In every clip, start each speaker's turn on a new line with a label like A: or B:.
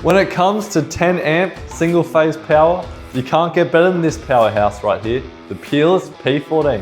A: When it comes to 10 amp single phase power, you can't get better than this powerhouse right here, the Peerless P14.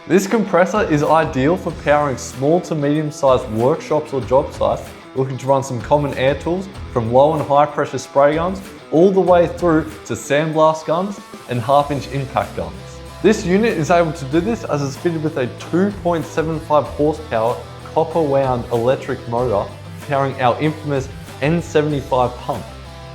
A: This compressor is ideal for powering small to medium sized workshops or job sites looking to run some common air tools from low and high pressure spray guns all the way through to sandblast guns and 1/2-inch impact guns. This unit is able to do this as it's fitted with a 2.75 horsepower copper wound electric motor powering our infamous N75 pump,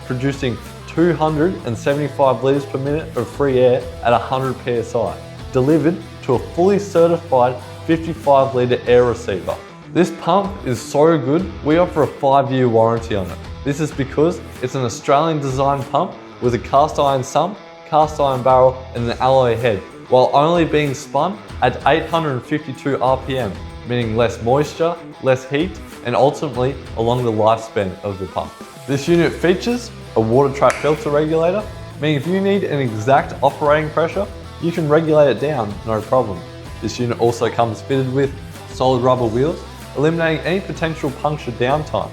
A: producing 275 litres per minute of free air at 100 psi, delivered to a fully certified 55 litre air receiver. This pump is so good, we offer a 5-year warranty on it. This is because it's an Australian designed pump with a cast iron sump, cast iron barrel and an alloy head, while only being spun at 852 RPM, meaning less moisture, less heat, and ultimately along the lifespan of the pump. This unit features a water trap filter regulator, meaning if you need an exact operating pressure, you can regulate it down, no problem. This unit also comes fitted with solid rubber wheels, eliminating any potential puncture downtime.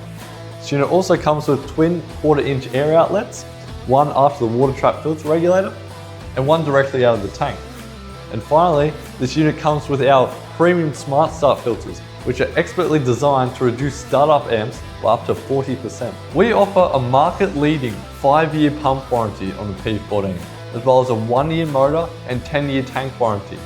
A: This unit also comes with twin 1/4-inch air outlets, one after the water trap filter regulator, and one directly out of the tank. And finally, this unit comes with our premium Smart Start filters, which are expertly designed to reduce startup amps by up to 40%. We offer a market-leading 5-year pump warranty on the P14, as well as a 1-year motor and 10-year tank warranty.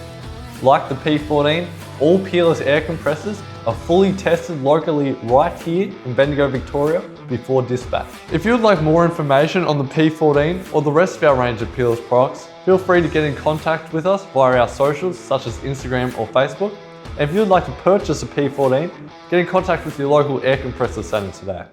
A: Like the P14, all Peerless air compressors are fully tested locally right here in Bendigo, Victoria before dispatch. If you would like more information on the P14 or the rest of our range of Peerless products, feel free to get in contact with us via our socials such as Instagram or Facebook. And if you would like to purchase a P14, get in contact with your local Air Compressor Centre today.